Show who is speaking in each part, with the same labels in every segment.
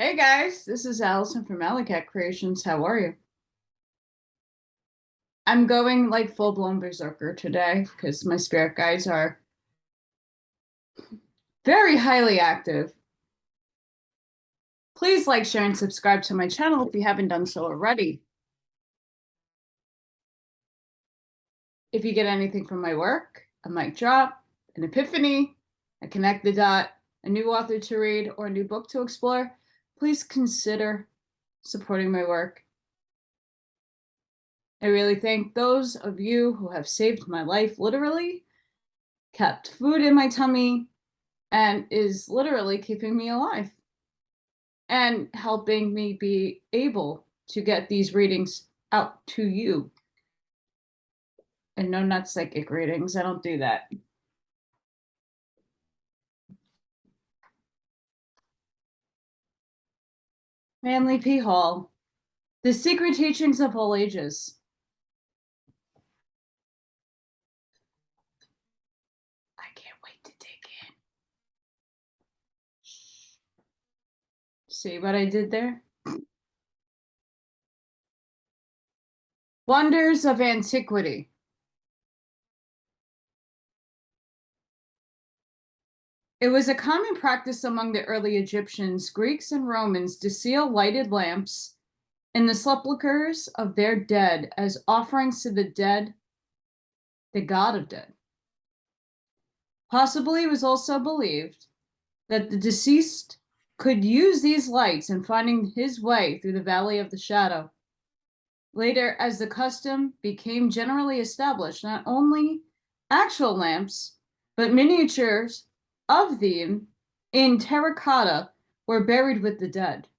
Speaker 1: Hey guys, this is Allison from Allykatkreations. How are you? I'm going like full-blown berserker today because my spirit guides are very highly active. Please like, share, and subscribe to my channel if you haven't done so already. If you get anything from my work, a mic drop, an epiphany, a connect the dot, a new author to read, or a new book to explore, please consider supporting my work. I really thank those of you who have saved my life literally, kept food in my tummy, and is literally keeping me alive and helping me be able to get these readings out to you. And no, not psychic readings. I don't do that. Manly P. Hall, The Secret Teachings of All Ages. I can't wait to dig in. See what I did there? Wonders of Antiquity. It was a common practice among the early Egyptians, Greeks, and Romans to seal lighted lamps in the sepulchres of their dead as offerings to the dead, the god of dead. Possibly it was also believed that the deceased could use these lights in finding his way through the valley of the shadow. Later, as the custom became generally established, not only actual lamps, but miniatures of them in terracotta were buried with the dead.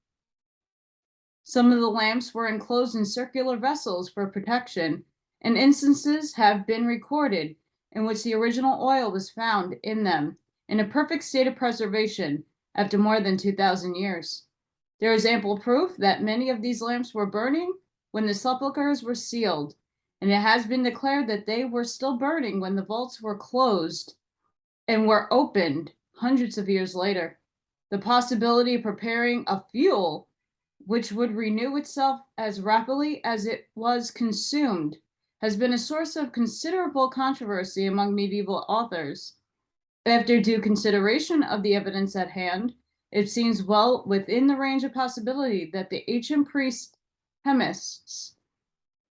Speaker 1: Some of the lamps were enclosed in circular vessels for protection, and instances have been recorded in which the original oil was found in them in a perfect state of preservation after more than 2,000 years. There is ample proof that many of these lamps were burning when the sepulchres were sealed, and it has been declared that they were still burning when the vaults were closed and were opened hundreds of years later. The possibility of preparing a fuel which would renew itself as rapidly as it was consumed has been a source of considerable controversy among medieval authors. After due consideration of the evidence at hand, it seems well within the range of possibility that the ancient priest chemists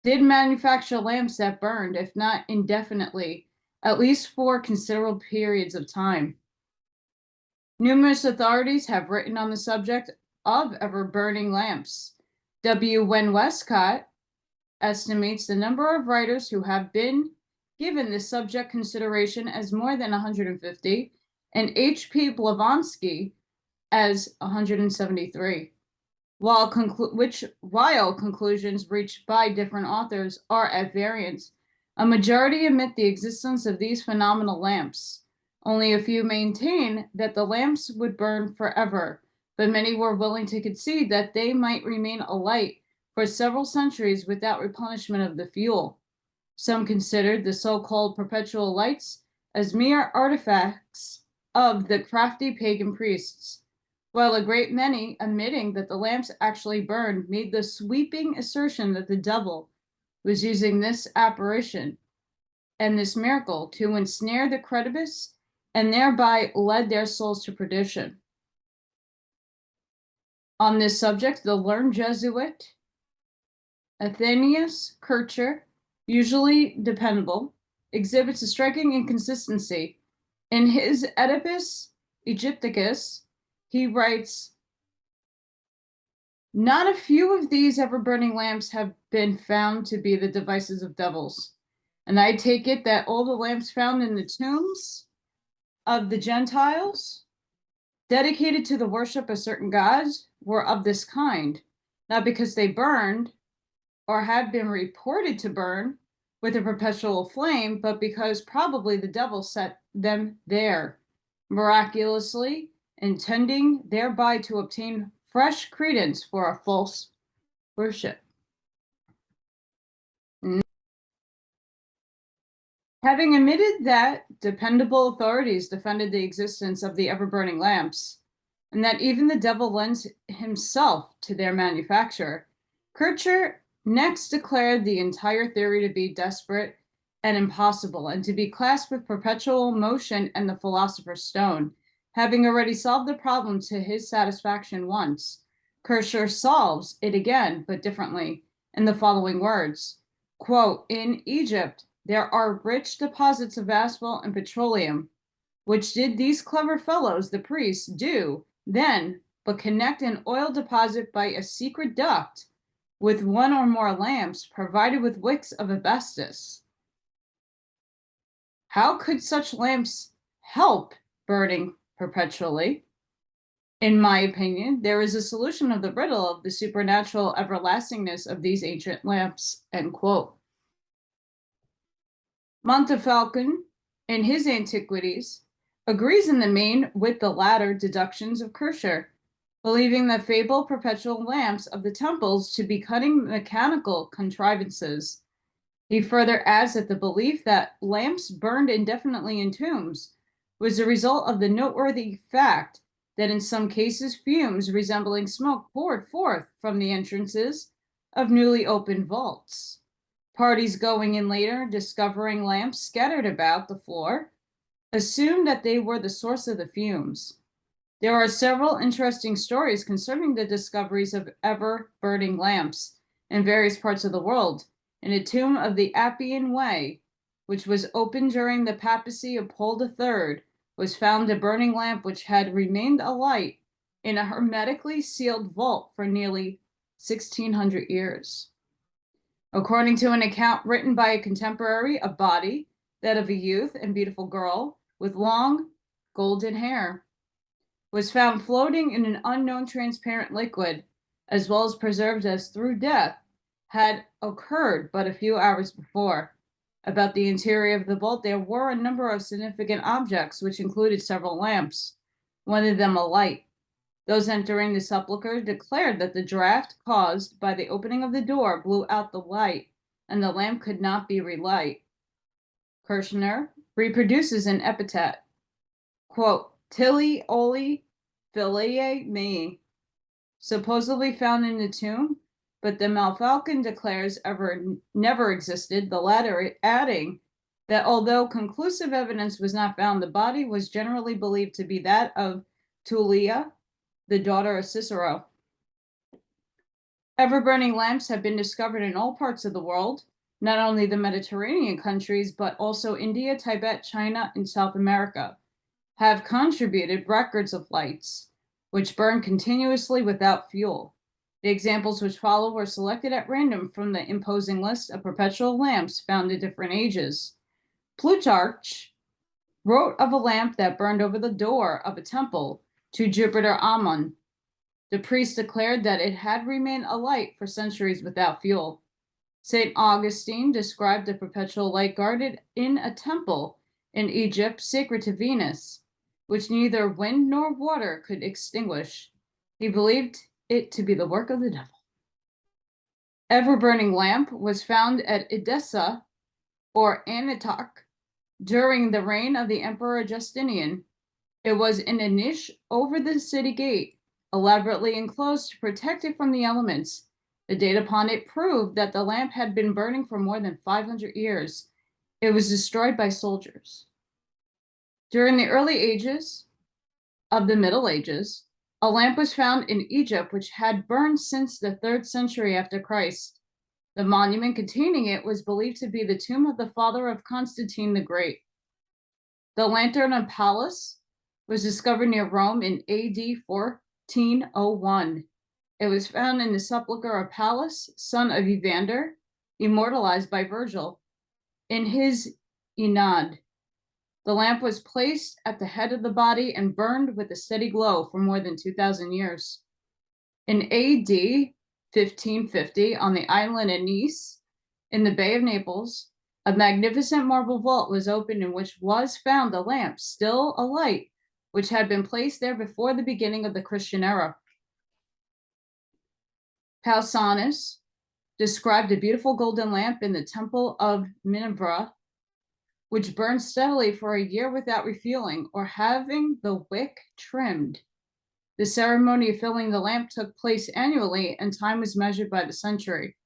Speaker 1: did manufacture lamps that burned, if not indefinitely, at least for considerable periods of time. Numerous authorities have written on the subject of ever-burning lamps. W. Wen Westcott estimates the number of writers who have been given this subject consideration as more than 150, and H. P. Blavatsky as 173. While conclusions reached by different authors are at variance, a majority admit the existence of these phenomenal lamps. Only a few maintain that the lamps would burn forever, but many were willing to concede that they might remain alight for several centuries without replenishment of the fuel. Some considered the so-called perpetual lights as mere artifacts of the crafty pagan priests, while a great many, admitting that the lamps actually burned, made the sweeping assertion that the devil was using this apparition and this miracle to ensnare the credulous and thereby led their souls to perdition. On this subject, the learned Jesuit Athanasius Kircher, usually dependable, exhibits a striking inconsistency. In his Oedipus Egypticus, he writes, "Not a few of these ever-burning lamps have been found to be the devices of devils, and I take it that all the lamps found in the tombs of the Gentiles, dedicated to the worship of certain gods, were of this kind, not because they burned, or had been reported to burn with a perpetual flame, but because probably the devil set them there, miraculously intending thereby to obtain fresh credence for a false worship." Having admitted that dependable authorities defended the existence of the ever-burning lamps, and that even the devil lends himself to their manufacture. Kircher next declared the entire theory to be desperate and impossible, and to be classed with perpetual motion and the philosopher's stone, having already solved the problem to his satisfaction once. Kircher solves it again, but differently, in the following words, quote, "In Egypt, there are rich deposits of asphalt and petroleum, which did these clever fellows, the priests, do then but connect an oil deposit by a secret duct with one or more lamps provided with wicks of asbestos. How could such lamps help burning perpetually? In my opinion, there is a solution of the riddle of the supernatural everlastingness of these ancient lamps." End quote. Montefalcon, in his Antiquities, agrees in the main with the latter deductions of Kircher, believing the fabled perpetual lamps of the temples to be cunning mechanical contrivances. He further adds that the belief that lamps burned indefinitely in tombs was the result of the noteworthy fact that in some cases fumes resembling smoke poured forth from the entrances of newly opened vaults. Parties going in later, discovering lamps scattered about the floor, assumed that they were the source of the fumes. There are several interesting stories concerning the discoveries of ever-burning lamps in various parts of the world. In a tomb of the Appian Way, which was opened during the papacy of Paul III, was found a burning lamp which had remained alight in a hermetically sealed vault for nearly 1600 years. According to an account written by a contemporary, a body, that of a youth and beautiful girl with long golden hair, was found floating in an unknown transparent liquid, as well as preserved as through death had occurred but a few hours before. About the interior of the vault, there were a number of significant objects, which included several lamps, one of them alight. Those entering the sepulchre declared that the draft caused by the opening of the door blew out the light, and the lamp could not be relight. Kirchner reproduces an epithet, quote, "Tilly Oli Filiae Me," supposedly found in the tomb, but the Montefalcon declares never existed, the latter adding that although conclusive evidence was not found, the body was generally believed to be that of Tullia, the daughter of Cicero. Ever-burning lamps have been discovered in all parts of the world, not only the Mediterranean countries, but also India, Tibet, China, and South America have contributed records of lights which burn continuously without fuel. The examples which follow were selected at random from the imposing list of perpetual lamps found in different ages. Plutarch wrote of a lamp that burned over the door of a temple to Jupiter Ammon. The priest declared that it had remained alight for centuries without fuel. St. Augustine described a perpetual light guarded in a temple in Egypt sacred to Venus, which neither wind nor water could extinguish. He believed it to be the work of the devil. Ever-burning lamp was found at Edessa or Antioch during the reign of the Emperor Justinian. It was in a niche over the city gate, elaborately enclosed to protect it from the elements. The date upon it proved that the lamp had been burning for more than 500 years. It was destroyed by soldiers. During the early ages of the Middle Ages, a lamp was found in Egypt which had burned since the 3rd century after Christ. The monument containing it was believed to be the tomb of the father of Constantine the Great. The lantern of Pallas was discovered near Rome in AD 1401. It was found in the sepulchre of Pallas, son of Evander, immortalized by Virgil in his Aeneid. The lamp was placed at the head of the body and burned with a steady glow for more than 2,000 years. In AD 1550, on the island of Nice, in the Bay of Naples, a magnificent marble vault was opened in which was found a lamp still alight, which had been placed there before the beginning of the Christian era. Pausanias described a beautiful golden lamp in the temple of Minerva, which burned steadily for a year without refueling or having the wick trimmed. The ceremony of filling the lamp took place annually, and time was measured by the century.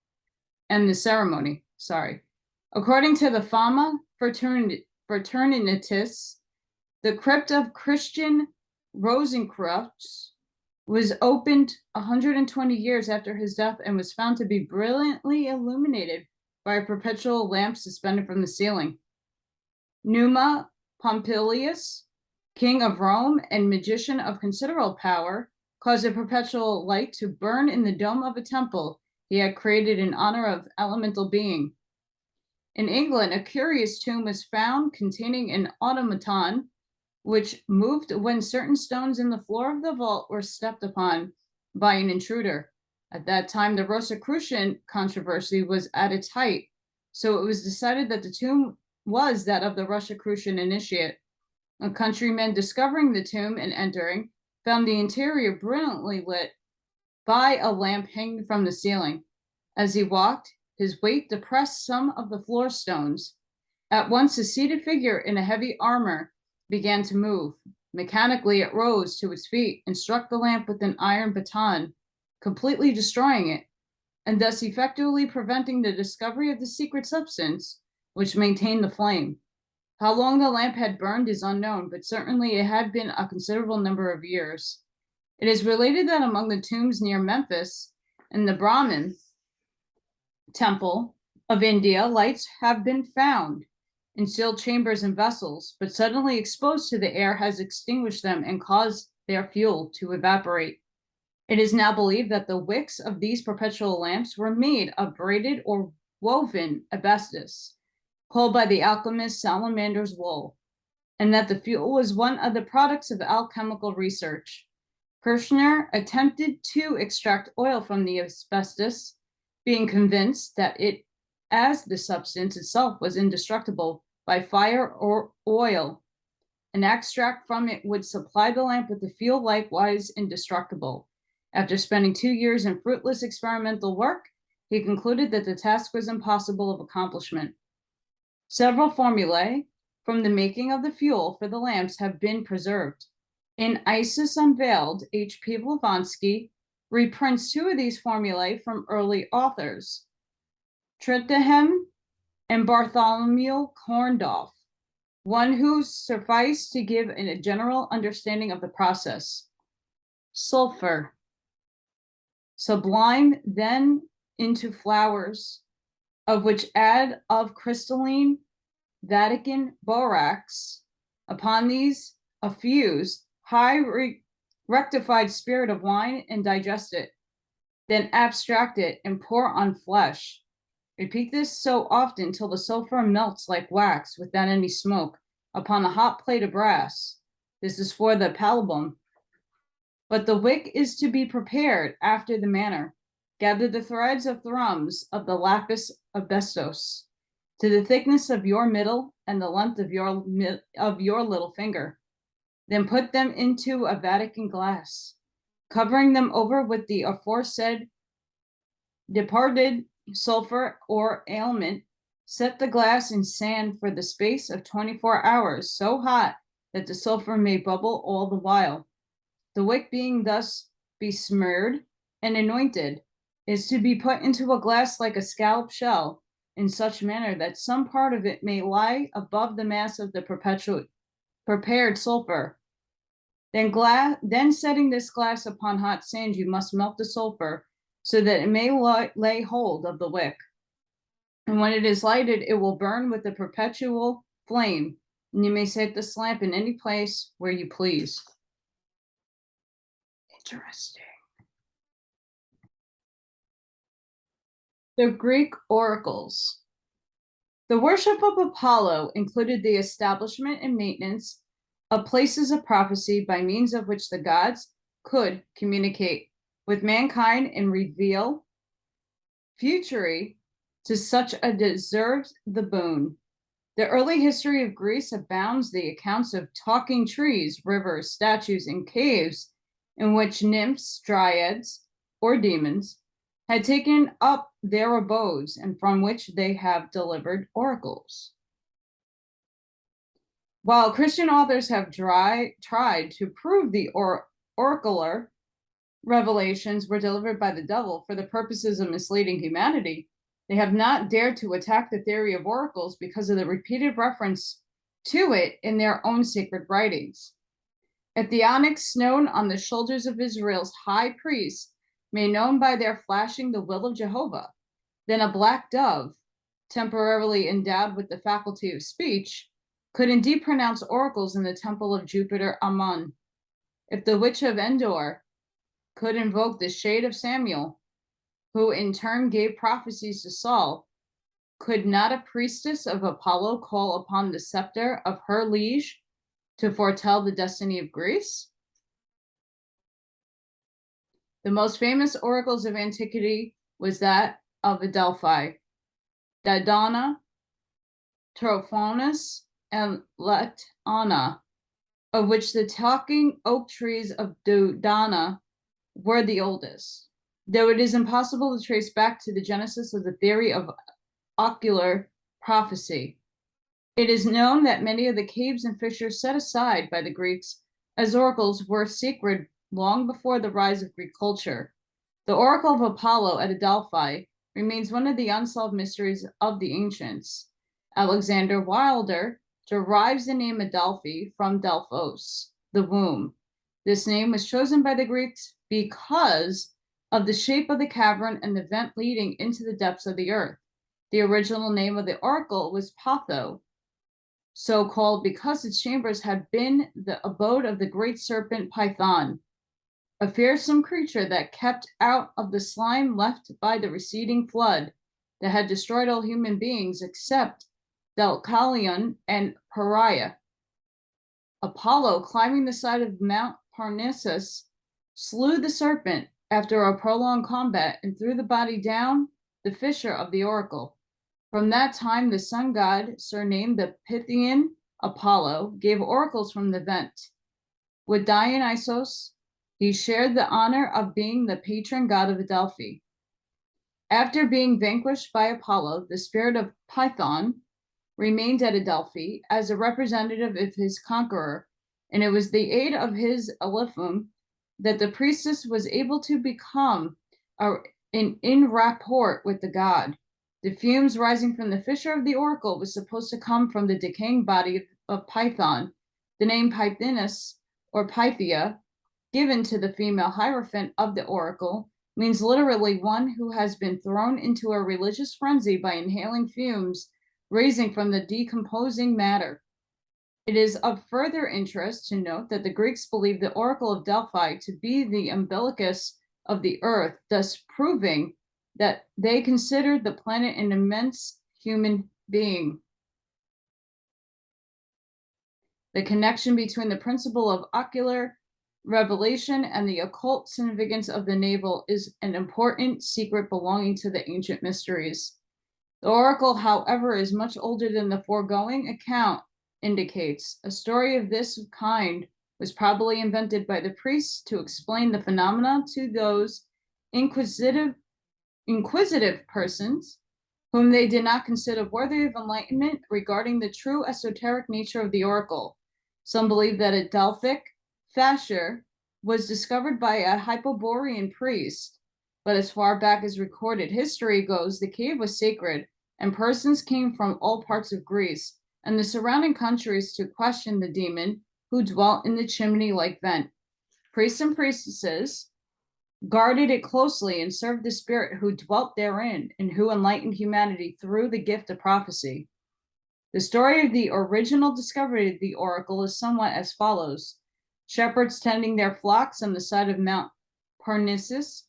Speaker 1: And the ceremony, sorry. According to the Fama Fraternitatis, the crypt of Christian Rosenkreutz was opened 120 years after his death and was found to be brilliantly illuminated by a perpetual lamp suspended from the ceiling. Numa Pompilius, king of Rome and magician of considerable power, caused a perpetual light to burn in the dome of a temple he had created in honor of elemental being. In England, a curious tomb was found containing an automaton which moved when certain stones in the floor of the vault were stepped upon by an intruder. At that time, the Rosicrucian controversy was at its height, so it was decided that the tomb was that of the Rosicrucian initiate. A countryman discovering the tomb and entering found the interior brilliantly lit by a lamp hanging from the ceiling. As he walked, his weight depressed some of the floor stones. At once, a seated figure in a heavy armor began to move. Mechanically, it rose to its feet and struck the lamp with an iron baton, completely destroying it, and thus effectively preventing the discovery of the secret substance which maintained the flame. How long the lamp had burned is unknown, but certainly it had been a considerable number of years. It is related that among the tombs near Memphis and the Brahmin temple of India, lights have been found in sealed chambers and vessels, but suddenly exposed to the air has extinguished them and caused their fuel to evaporate. It is now believed that the wicks of these perpetual lamps were made of braided or woven asbestos, called by the alchemist salamander's wool, and that the fuel was one of the products of alchemical research. Kirchner attempted to extract oil from the asbestos, being convinced that it, as the substance itself, was indestructible by fire or oil. An extract from it would supply the lamp with the fuel, likewise indestructible. After spending 2 years in fruitless experimental work, he concluded that the task was impossible of accomplishment. Several formulae from the making of the fuel for the lamps have been preserved. In Isis Unveiled, H.P. Blavatsky reprints 2 of these formulae from early authors, Trittenham and Bartholomew Korndorff, one who sufficed to give a general understanding of the process. Sulfur, sublime then into flowers, of which add of crystalline Vatican borax. Upon these a fuse high rectified spirit of wine and digest it, then abstract it and pour on flesh. Repeat this so often till the sulfur melts like wax without any smoke upon a hot plate of brass. This is for the palabum. But the wick is to be prepared after the manner. Gather the threads of thrums of the lapis asbestos to the thickness of your middle and the length of your little finger. Then put them into a Vatican glass, covering them over with the aforesaid departed sulfur or aliment. Set the glass in sand for the space of 24 hours, so hot that the sulfur may bubble all the while. The wick being thus besmeared and anointed is to be put into a glass like a scallop shell, in such manner that some part of it may lie above the mass of the prepared sulfur. Then setting this glass upon hot sand, you must melt the sulfur so that it may lay hold of the wick. And when it is lighted, it will burn with a perpetual flame, and you may set this lamp in any place where you please. Interesting. The Greek oracles. The worship of Apollo included the establishment and maintenance of places of prophecy by means of which the gods could communicate with mankind and reveal futurity to such as deserved the boon. The early history of Greece abounds the accounts of talking trees, rivers, statues, and caves in which nymphs, dryads, or demons had taken up their abodes and from which they have delivered oracles. While Christian authors have tried to prove the oracular revelations were delivered by the devil for the purposes of misleading humanity, they have not dared to attack the theory of oracles because of the repeated reference to it in their own sacred writings. If the onyx known on the shoulders of Israel's high priests made known by their flashing the will of Jehovah, then a black dove, temporarily endowed with the faculty of speech, could indeed pronounce oracles in the temple of Jupiter Ammon. If the witch of Endor could invoke the shade of Samuel, who in turn gave prophecies to Saul, could not a priestess of Apollo call upon the scepter of her liege to foretell the destiny of Greece? The most famous oracles of antiquity was that of Adelphi, Didona, Trophonis, and Letana, of which the talking oak trees of Dodona were the oldest, though it is impossible to trace back to the genesis of the theory of ocular prophecy. It is known that many of the caves and fissures set aside by the Greeks as oracles were sacred long before the rise of Greek culture. The Oracle of Apollo at Adelphi remains one of the unsolved mysteries of the ancients. Alexander Wilder derives the name Adelphi from Delphos, the womb. This name was chosen by the Greeks because of the shape of the cavern and the vent leading into the depths of the earth. The original name of the oracle was Patho, so called because its chambers had been the abode of the great serpent Python, a fearsome creature that kept out of the slime left by the receding flood that had destroyed all human beings except Deucalion and Pariah. Apollo, climbing the side of Mount Parnassus, slew the serpent after a prolonged combat and threw the body down the fissure of the oracle. From that time, the sun god, surnamed the Pythian Apollo, gave oracles from the vent. With Dionysos, he shared the honor of being the patron god of Adelphi. After being vanquished by Apollo, the spirit of Python remained at Adelphi as a representative of his conqueror, and it was the aid of his Alephum that the priestess was able to become in rapport with the god. The fumes rising from the fissure of the oracle was supposed to come from the decaying body of Python. The name Pythonus or Pythia, given to the female hierophant of the oracle, means literally one who has been thrown into a religious frenzy by inhaling fumes rising from the decomposing matter. It is of further interest to note that the Greeks believed the oracle of Delphi to be the umbilicus of the earth, thus proving that they considered the planet an immense human being. The connection between the principle of ocular revelation and the occult significance of the navel is an important secret belonging to the ancient mysteries. The oracle, however, is much older than the foregoing account indicates. A story of this kind was probably invented by the priests to explain the phenomena to those inquisitive persons whom they did not consider worthy of enlightenment regarding the true esoteric nature of the oracle. Some believe that a Delphic fascia was discovered by a Hyperborean priest, but as far back as recorded history goes, the cave was sacred, and persons came from all parts of Greece and the surrounding countries to question the demon who dwelt in the chimney-like vent. Priests and priestesses guarded it closely and served the spirit who dwelt therein and who enlightened humanity through the gift of prophecy. The story of the original discovery of the oracle is somewhat as follows. Shepherds tending their flocks on the side of Mount Parnassus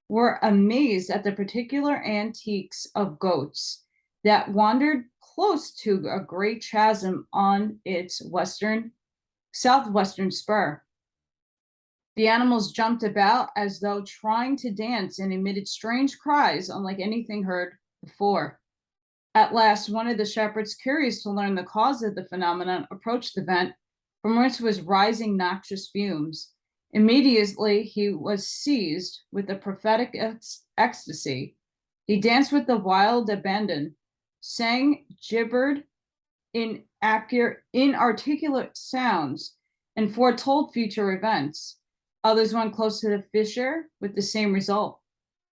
Speaker 1: were amazed at the particular antiques of goats that wandered close to a great chasm on its southwestern spur. The animals jumped about as though trying to dance and emitted strange cries unlike anything heard before. At last, one of the shepherds, curious to learn the cause of the phenomenon, approached the vent from which was rising noxious fumes. Immediately, he was seized with a prophetic ecstasy. He danced with the wild abandon, sang, gibbered inarticulate sounds, and foretold future events. Others went close to the fissure with the same result.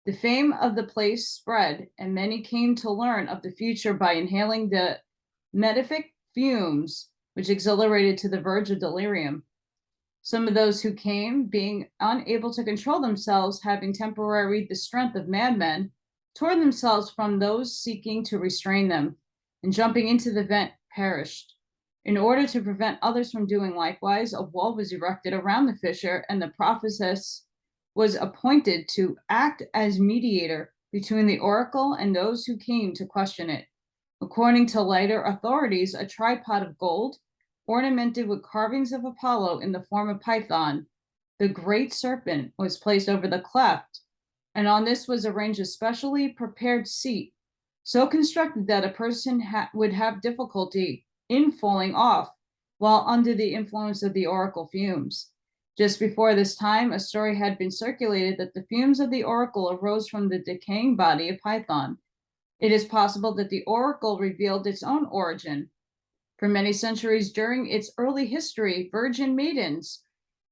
Speaker 1: The fame of the place spread, and many came to learn of the future by inhaling the metafic fumes, which exhilarated to the verge of delirium. Some of those who came, being unable to control themselves, having temporarily the strength of madmen, tore themselves from those seeking to restrain them, and jumping into the vent, perished. In order to prevent others from doing likewise, a wall was erected around the fissure, and the prophetess was appointed to act as mediator between the oracle and those who came to question it. According to later authorities, a tripod of gold, ornamented with carvings of Apollo in the form of Python, the great serpent, was placed over the cleft, and on this was arranged a specially prepared seat, so constructed that a person would have difficulty in falling off while under the influence of the oracle fumes. Just before this time, a story had been circulated that the fumes of the oracle arose from the decaying body of Python. It is possible that the oracle revealed its own origin. For many centuries during its early history, virgin maidens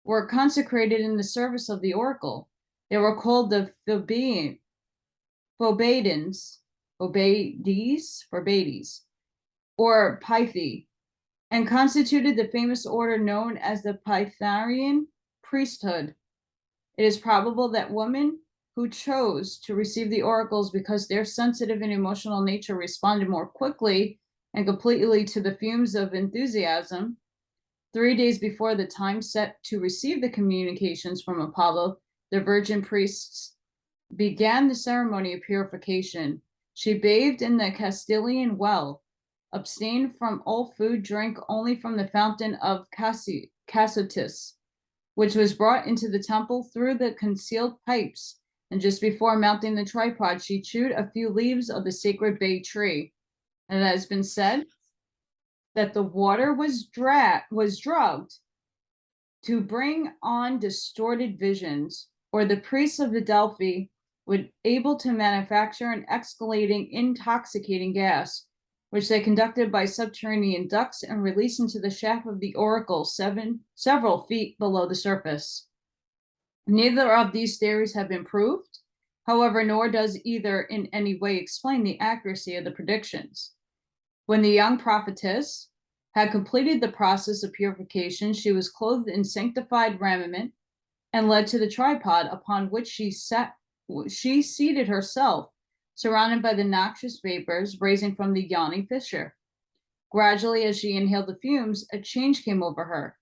Speaker 1: were consecrated in the service of the oracle. They were called the Phobades, or Pythi, and constituted the famous order known as the Pythagorean priesthood. It is probable that women who chose to receive the oracles because their sensitive and emotional nature responded more quickly and completely to the fumes of enthusiasm, 3 days before the time set to receive the communications from Apollo, the virgin priests began the ceremony of purification. She bathed in the Castilian well, abstained from all food, drank only from the fountain of Cassotis, which was brought into the temple through the concealed pipes, and just before mounting the tripod, she chewed a few leaves of the sacred bay tree. And it has been said that the water was drugged to bring on distorted visions, or the priests of the Delphi were able to manufacture an exhalating, intoxicating gas, which they conducted by subterranean ducts and released into the shaft of the oracle several feet below the surface. Neither of these theories have been proved, however, nor does either in any way explain the accuracy of the predictions. When the young prophetess had completed the process of purification, she was clothed in sanctified raiment and led to the tripod, upon which she seated herself, surrounded by the noxious vapors rising from the yawning fissure. Gradually, as she inhaled the fumes, a change came over her.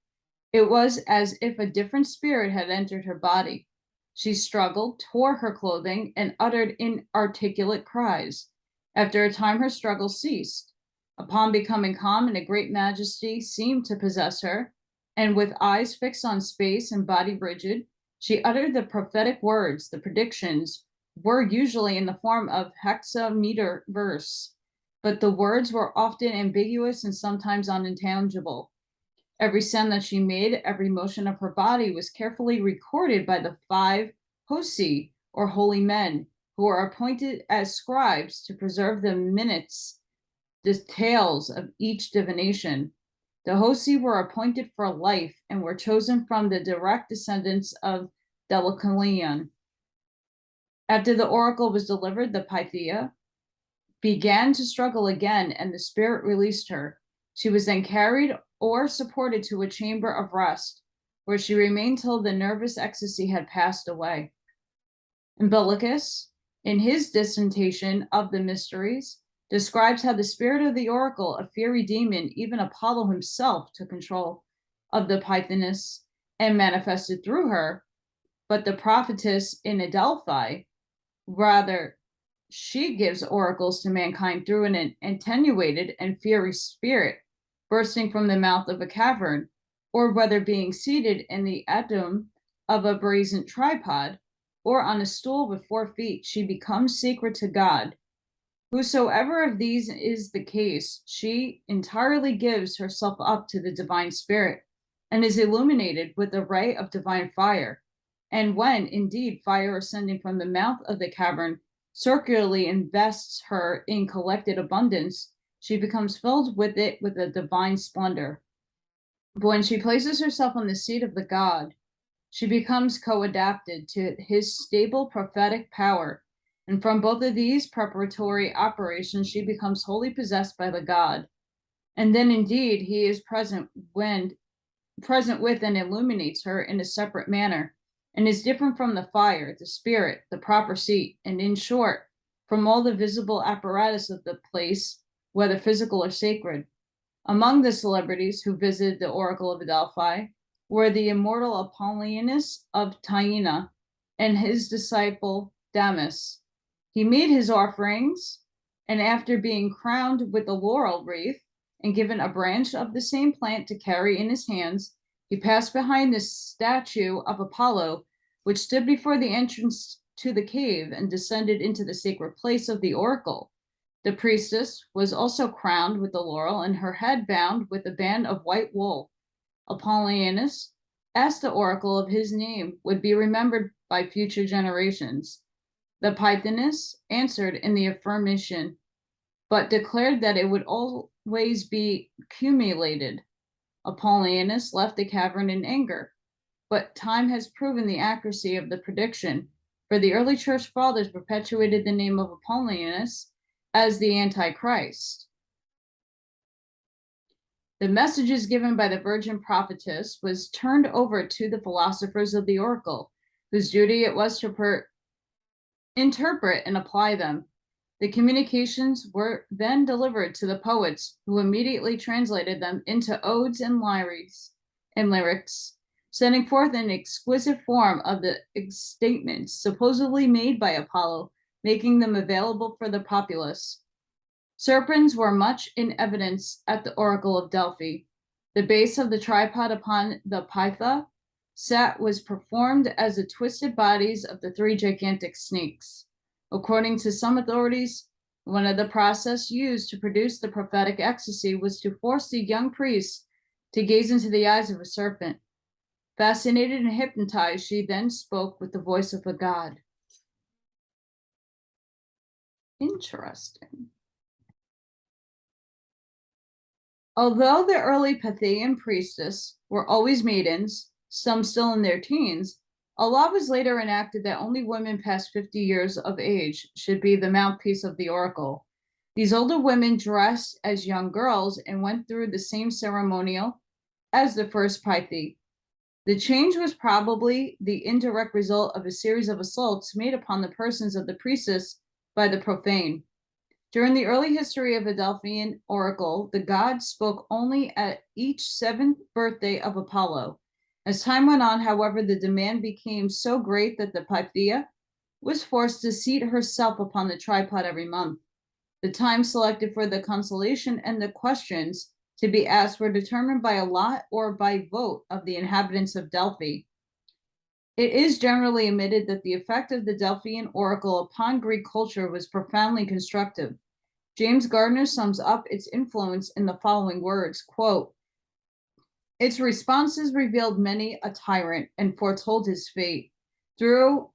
Speaker 1: It was as if a different spirit had entered her body. She struggled, tore her clothing, and uttered inarticulate cries. After a time, her struggle ceased. Upon becoming calm, and a great majesty seemed to possess her, and with eyes fixed on space and body rigid, she uttered the prophetic words. The predictions were usually in the form of hexameter verse, but the words were often ambiguous and sometimes unintelligible. Every sound that she made, every motion of her body was carefully recorded by the 5 Hosi, or holy men, who are appointed as scribes to preserve the minutes, details of each divination. The Hosi were appointed for life and were chosen from the direct descendants of Deucalion. After the oracle was delivered, the Pythia began to struggle again, and the spirit released her. She was then carried or supported to a chamber of rest, where she remained till the nervous ecstasy had passed away. Umbilicus, in his dissertation of the mysteries, describes how the spirit of the oracle, a fiery demon, even Apollo himself, took control of the Pythoness and manifested through her. But the prophetess in Adelphi, rather, she gives oracles to mankind through an attenuated and fiery spirit bursting from the mouth of a cavern, or whether being seated in the atom of a brazen tripod, or on a stool with 4 feet, she becomes sacred to God. Whosoever of these is the case, she entirely gives herself up to the divine spirit, and is illuminated with a ray of divine fire. And when, indeed, fire ascending from the mouth of the cavern circularly invests her in collected abundance, she becomes filled with it with a divine splendor. But when she places herself on the seat of the god, she becomes co-adapted to his stable prophetic power, and from both of these preparatory operations, she becomes wholly possessed by the god. And then indeed he is present with and illuminates her in a separate manner, and is different from the fire, the spirit, the proper seat, and in short, from all the visible apparatus of the place, whether physical or sacred. Among the celebrities who visited the Oracle of Delphi were the immortal Apollonius of Tyana and his disciple Damis. He made his offerings, and after being crowned with a laurel wreath and given a branch of the same plant to carry in his hands, he passed behind the statue of Apollo, which stood before the entrance to the cave, and descended into the sacred place of the oracle. The priestess was also crowned with the laurel and her head bound with a band of white wool. Apollonius asked the oracle if his name would be remembered by future generations. The Pythoness answered in the affirmation, but declared that it would always be accumulated. Apollonius left the cavern in anger, but time has proven the accuracy of the prediction, for the early church fathers perpetuated the name of Apollonius as the Antichrist. The messages given by the virgin prophetess was turned over to the philosophers of the oracle, whose duty it was to interpret and apply them. The communications were then delivered to the poets, who immediately translated them into odes and lyrics, setting forth an exquisite form of the statements supposedly made by Apollo, making them available for the populace. Serpents were much in evidence at the Oracle of Delphi. The base of the tripod upon the Pytha was performed as the twisted bodies of the three gigantic snakes. According to some authorities, one of the processes used to produce the prophetic ecstasy was to force the young priest to gaze into the eyes of a serpent. Fascinated and hypnotized, she then spoke with the voice of a god. Interesting. Although the early Pythian priestess were always maidens, some still in their teens, a law was later enacted that only women past 50 years of age should be the mouthpiece of the oracle. These older women dressed as young girls and went through the same ceremonial as the first Pythie. The change was probably the indirect result of a series of assaults made upon the persons of the priestess by the profane. During the early history of the Delphian oracle, the god spoke only at each 7th birthday of Apollo. As time went on, however, the demand became so great that the Pythia was forced to seat herself upon the tripod every month. The time selected for the consolation and the questions to be asked were determined by a lot or by vote of the inhabitants of Delphi. It is generally admitted that the effect of the Delphian oracle upon Greek culture was profoundly constructive. James Gardner sums up its influence in the following words, quote, "Its responses revealed many a tyrant and foretold his fate. Through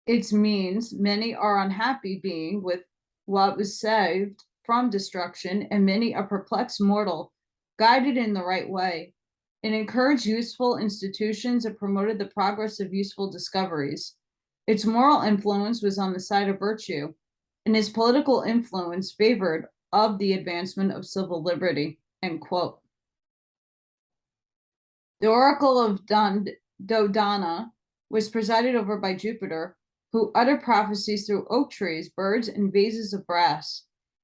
Speaker 1: its means, many are unhappy being with what was saved from destruction, and many a perplexed mortal guided in the right way. It encouraged useful institutions and promoted the progress of useful discoveries. Its moral influence was on the side of virtue, and its political influence favored of the advancement of civil liberty," end quote. The Oracle of Dodona was presided over by Jupiter, who uttered prophecies through oak trees, birds, and vases of brass.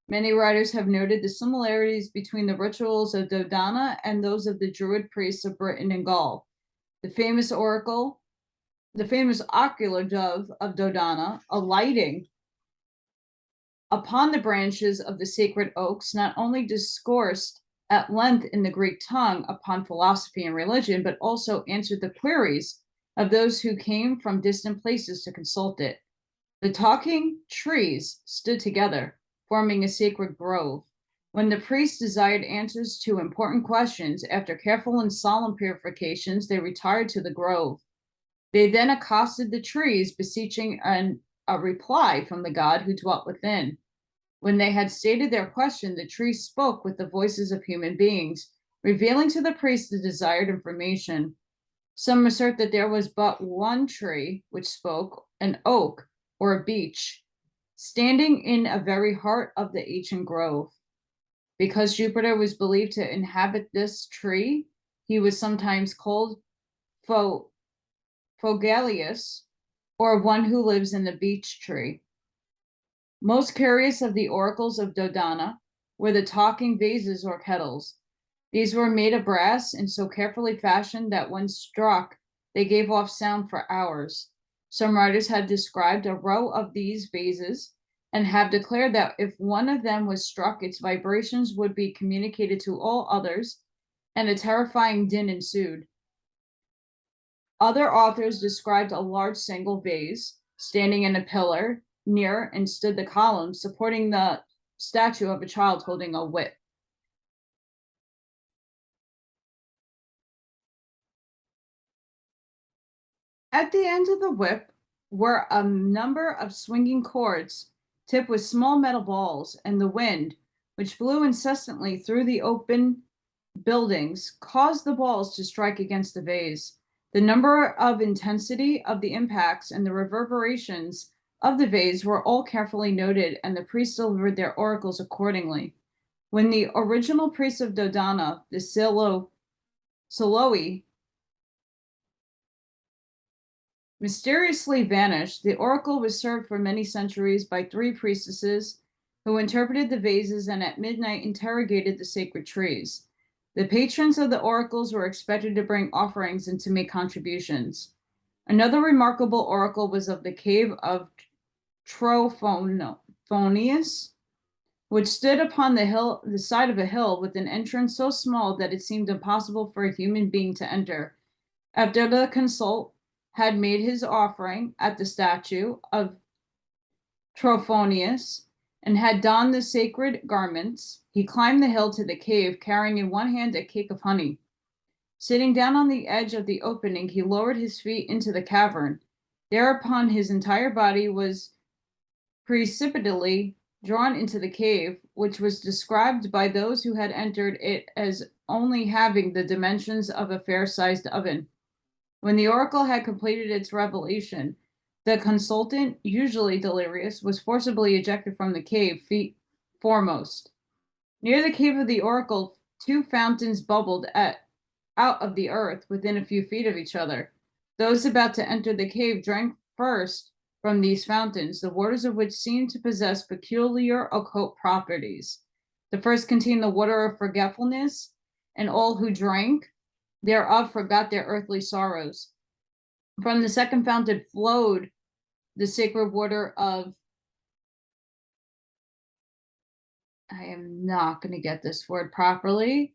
Speaker 1: Many writers have noted the similarities between the rituals of Dodona and those of the Druid priests of Britain and Gaul. The famous ocular dove of Dodona, alighting upon the branches of the sacred oaks, not only discoursed at length in the Greek tongue upon philosophy and religion, but also answered the queries of those who came from distant places to consult it. The talking trees stood together, forming a sacred grove. When the priests desired answers to important questions, after careful and solemn purifications, they retired to the grove. They then accosted the trees, beseeching a reply from the god who dwelt within. When they had stated their question, the trees spoke with the voices of human beings, revealing to the priest the desired information. Some assert that there was but one tree which spoke, an oak or a beech, standing in a very heart of the ancient grove. Because Jupiter was believed to inhabit this tree, he was sometimes called Fogalius, or one who lives in the beech tree. Most curious of the oracles of Dodona were the talking vases or kettles. These were made of brass and so carefully fashioned that when struck, they gave off sound for hours. Some writers have described a row of these vases and have declared that if one of them was struck, its vibrations would be communicated to all others, and a terrifying din ensued. Other authors described a large single vase standing in a pillar near and stood the column supporting the statue of a child holding a whip. At the end of the whip were a number of swinging cords tipped with small metal balls, and the wind, which blew incessantly through the open buildings, caused the balls to strike against the vase. The number of intensity of the impacts and the reverberations of the vase were all carefully noted, and the priests delivered their oracles accordingly. When the original priest of Dodona, the Siloi, mysteriously vanished, the oracle was served for many centuries by 3 priestesses who interpreted the vases and at midnight interrogated the sacred trees. The patrons of the oracles were expected to bring offerings and to make contributions. Another remarkable oracle was of the cave of Trophonius, which stood upon the side of a hill with an entrance so small that it seemed impossible for a human being to enter. After the consult had made his offering at the statue of Trophonius and had donned the sacred garments, he climbed the hill to the cave, carrying in one hand a cake of honey. Sitting down on the edge of the opening, he lowered his feet into the cavern. Thereupon his entire body was precipitately drawn into the cave, which was described by those who had entered it as only having the dimensions of a fair-sized oven. When the oracle had completed its revelation, the consultant, usually delirious, was forcibly ejected from the cave, feet foremost. Near the cave of the oracle, 2 fountains bubbled out of the earth within a few feet of each other. Those about to enter the cave drank first from these fountains, the waters of which seemed to possess peculiar occult properties. The first contained the water of forgetfulness, and all who drank thereof forgot their earthly sorrows. From the second fountain flowed the sacred water of, I am not going to get this word properly,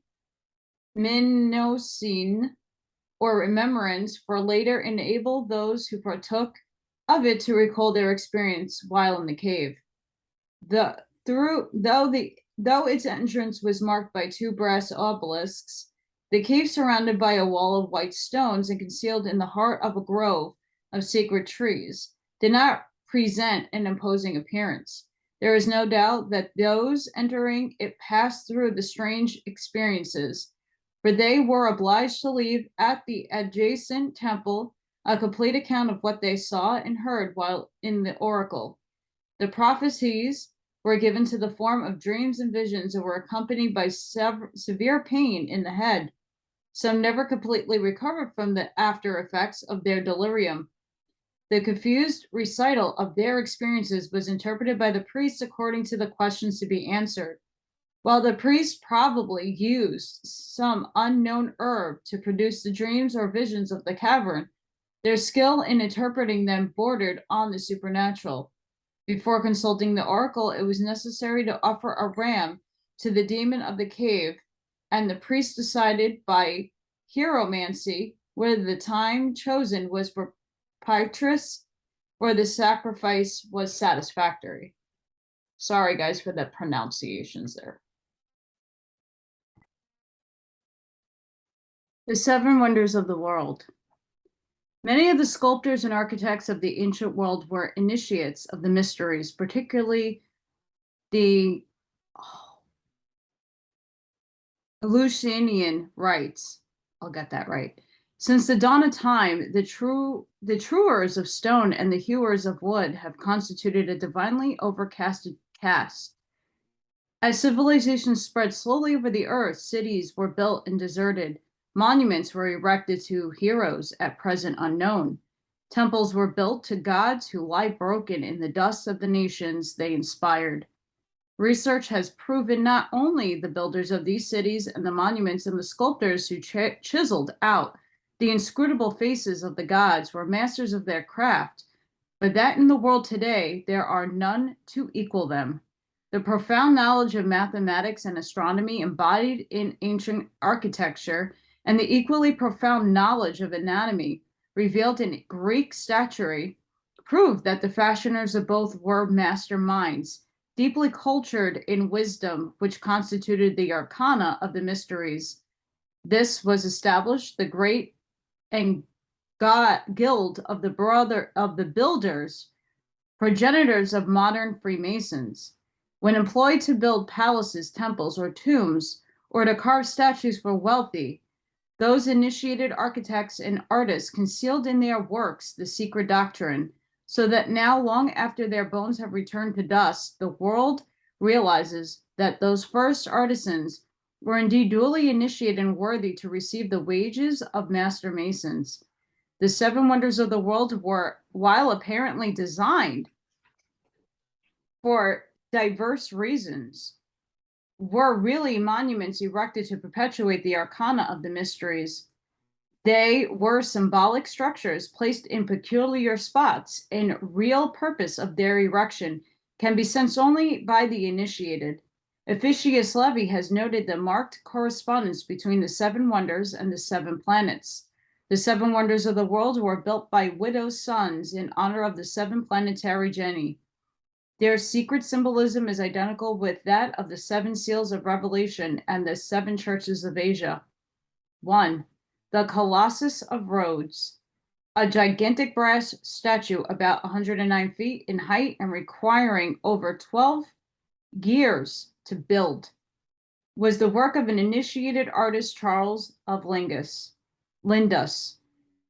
Speaker 1: Mnemosyne, or remembrance, for later enable those who partook of it to recall their experience while in the cave. Though its entrance was marked by 2 brass obelisks, the cave, surrounded by a wall of white stones and concealed in the heart of a grove of sacred trees, did not present an imposing appearance. There is no doubt that those entering it passed through the strange experiences, for they were obliged to leave at the adjacent temple a complete account of what they saw and heard while in the oracle. The prophecies were given to the form of dreams and visions and were accompanied by severe pain in the head. Some never completely recovered from the after effects of their delirium. The confused recital of their experiences was interpreted by the priests according to the questions to be answered. While the priests probably used some unknown herb to produce the dreams or visions of the cavern, their skill in interpreting them bordered on the supernatural. Before consulting the oracle, it was necessary to offer a ram to the demon of the cave, and the priest decided by hieromancy whether the time chosen was propitious or the sacrifice was satisfactory. Sorry, guys, for the pronunciations there. The 7 Wonders of the World. Many of the sculptors and architects of the ancient world were initiates of the mysteries, particularly the Eleusinian rites. I'll get that right. Since the dawn of time, the truers of stone and the hewers of wood have constituted a divinely overcasted caste. As civilization spread slowly over the earth, cities were built and deserted. Monuments were erected to heroes at present unknown. Temples were built to gods who lie broken in the dust of the nations they inspired. Research has proven not only the builders of these cities and the monuments and the sculptors who chiseled out the inscrutable faces of the gods were masters of their craft, but that in the world today there are none to equal them. The profound knowledge of mathematics and astronomy embodied in ancient architecture and the equally profound knowledge of anatomy revealed in Greek statuary proved that the fashioners of both were master minds, deeply cultured in wisdom, which constituted the arcana of the mysteries. This was established the great and guild of the builders, progenitors of modern Freemasons. When employed to build palaces, temples, or tombs, or to carve statues for wealthy, those initiated architects and artists concealed in their works the secret doctrine, so that now, long after their bones have returned to dust, the world realizes that those first artisans were indeed duly initiated and worthy to receive the wages of master masons. The seven wonders of the world were, while apparently designed for diverse reasons, were really monuments erected to perpetuate the arcana of the mysteries. They were symbolic structures placed in peculiar spots, and real purpose of their erection can be sensed only by the initiated. Officius Levy has noted the marked correspondence between the seven wonders and the seven planets. The seven wonders of the world were built by widows' sons in honor of the seven planetary genii. Their secret symbolism is identical with that of the seven seals of Revelation and the seven churches of Asia. 1. The Colossus of Rhodes, a gigantic brass statue about 109 feet in height and requiring over 12 years to build, was the work of an initiated artist, Charles of Lindus.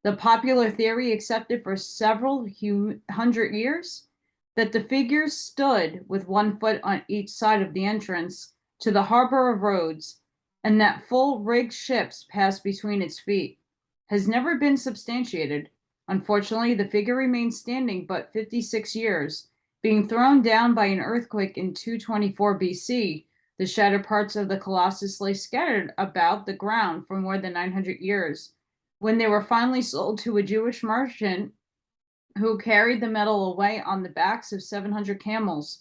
Speaker 1: The popular theory accepted for several hundred years that the figures stood with 1 foot on each side of the entrance to the harbor of Rhodes, and that full rigged ships passed between its feet, has never been substantiated. Unfortunately, the figure remained standing but 56 years, being thrown down by an earthquake in 224 BC. The shattered parts of the Colossus lay scattered about the ground for more than 900 years. When they were finally sold to a Jewish merchant who carried the metal away on the backs of 700 camels.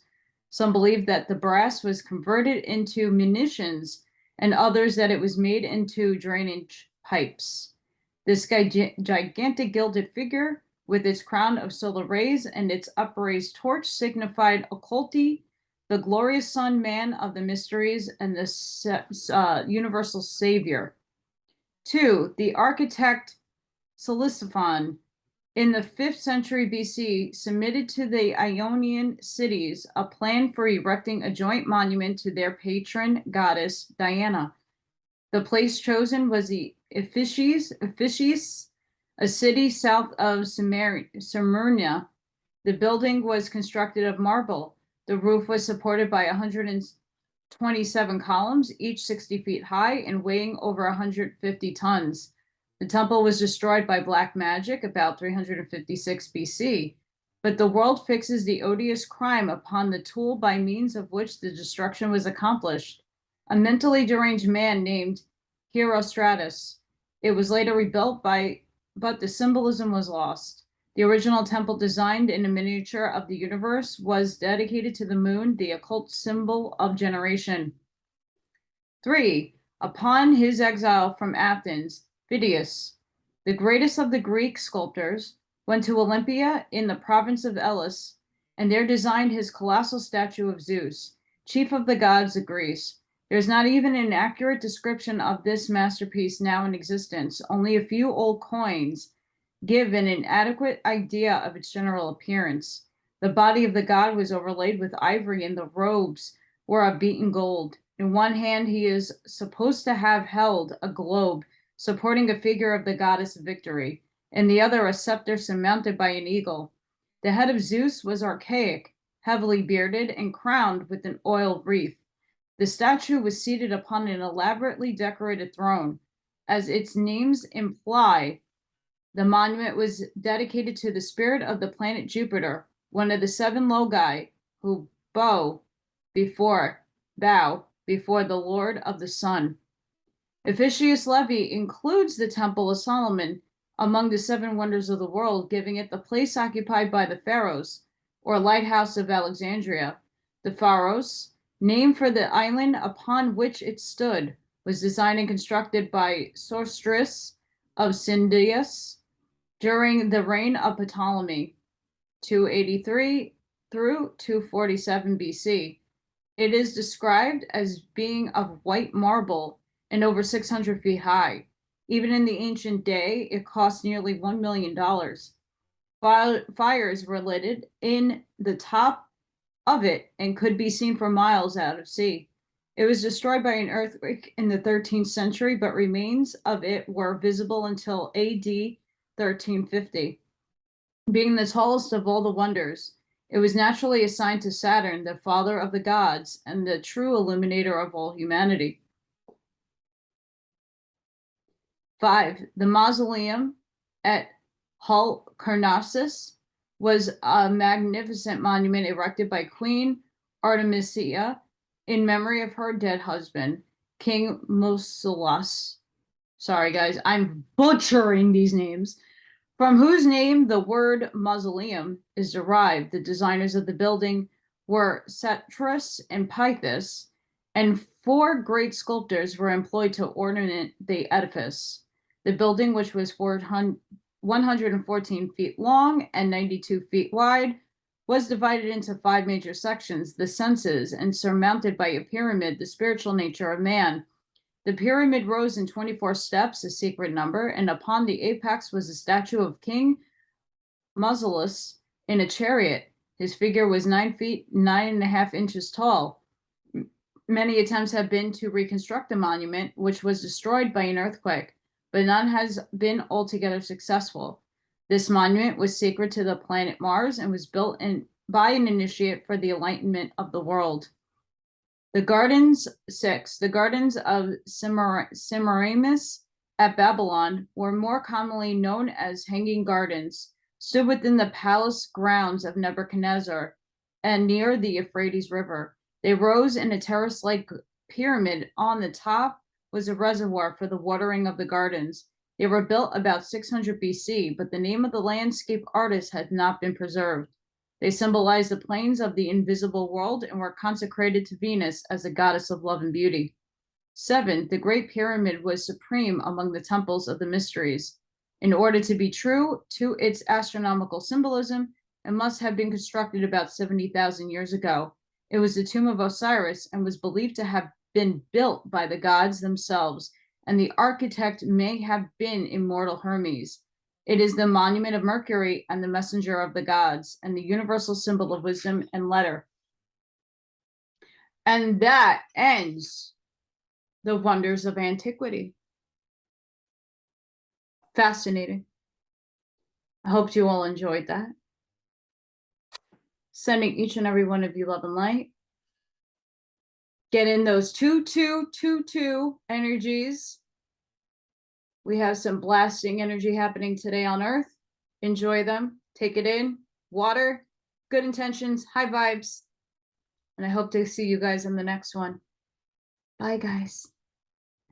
Speaker 1: Some believe that the brass was converted into munitions, and others that it was made into drainage pipes. This gigantic gilded figure, with its crown of solar rays and its upraised torch, signified occulti, the glorious Son, man of the mysteries, and the universal Savior. 2. The architect Ctesiphon, in the 5th century BC, submitted to the Ionian cities a plan for erecting a joint monument to their patron goddess, Diana. The place chosen was the Ephesus, a city south of Smyrna. The building was constructed of marble. The roof was supported by 127 columns, each 60 feet high and weighing over 150 tons. The temple was destroyed by black magic about 356 BC, but the world fixes the odious crime upon the tool by means of which the destruction was accomplished, a mentally deranged man named Herostratus. It was later rebuilt but the symbolism was lost. The original temple, designed in a miniature of the universe, was dedicated to the moon, the occult symbol of generation. 3. Upon his exile from Athens, Phidias, the greatest of the Greek sculptors, went to Olympia in the province of Elis, and there designed his colossal statue of Zeus, chief of the gods of Greece. There is not even an accurate description of this masterpiece now in existence. Only a few old coins give an inadequate idea of its general appearance. The body of the god was overlaid with ivory, and the robes were of beaten gold. In one hand, he is supposed to have held a globe supporting a figure of the goddess of victory, and the other a scepter surmounted by an eagle. The head of Zeus was archaic, heavily bearded, and crowned with an oil wreath. The statue was seated upon an elaborately decorated throne. As its names imply, the monument was dedicated to the spirit of the planet Jupiter, one of the seven Logi who bow before the Lord of the Sun. Officius Levi includes the Temple of Solomon among the seven wonders of the world, giving it the place occupied by the Pharos, or Lighthouse of Alexandria. The Pharos, named for the island upon which it stood, was designed and constructed by Sosostris of Cnidus during the reign of Ptolemy, 283 through 247 BC. It is described as being of white marble and over 600 feet high. Even in the ancient day, it cost nearly $1 million. Fires were lit in the top of it and could be seen for miles out of sea. It was destroyed by an earthquake in the 13th century, but remains of it were visible until AD 1350. Being the tallest of all the wonders, it was naturally assigned to Saturn, the father of the gods and the true illuminator of all humanity. 5. The mausoleum at Halikarnassus was a magnificent monument erected by Queen Artemisia in memory of her dead husband, King Mausolus. Sorry, guys, I'm butchering these names. From whose name the word mausoleum is derived. The designers of the building were Satrus and Pythus, and 4 great sculptors were employed to ornament the edifice. The building, which was 114 feet long and 92 feet wide, was divided into 5 major sections: the senses, and surmounted by a pyramid, the spiritual nature of man. The pyramid rose in 24 steps, a secret number, and upon the apex was a statue of King Mausolus in a chariot. His figure was 9 feet 9.5 inches tall. Many attempts have been to reconstruct the monument, which was destroyed by an earthquake, but none has been altogether successful. This monument was sacred to the planet Mars and was built by an initiate for the enlightenment of the world. The gardens, 6. The gardens of Semiramis at Babylon were more commonly known as hanging gardens, stood within the palace grounds of Nebuchadnezzar and near the Euphrates River. They rose in a terrace-like pyramid. On the top was a reservoir for the watering of the gardens. They were built about 600 BC, but the name of the landscape artist had not been preserved. They symbolized the plains of the invisible world and were consecrated to Venus as a goddess of love and beauty. 7. The Great Pyramid was supreme among the temples of the mysteries. In order to be true to its astronomical symbolism, it must have been constructed about 70,000 years ago. It was the tomb of Osiris and was believed to have been built by the gods themselves, and the architect may have been immortal Hermes. It is the monument of Mercury and the messenger of the gods, and the universal symbol of wisdom and letter. And that ends the wonders of antiquity. Fascinating. I hope you all enjoyed that. Sending each and every one of you love and light. Get in those 2222 energies. We have some blasting energy happening today on Earth. Enjoy them. Take it in. Water, good intentions, high vibes. And I hope to see you guys in the next one. Bye, guys.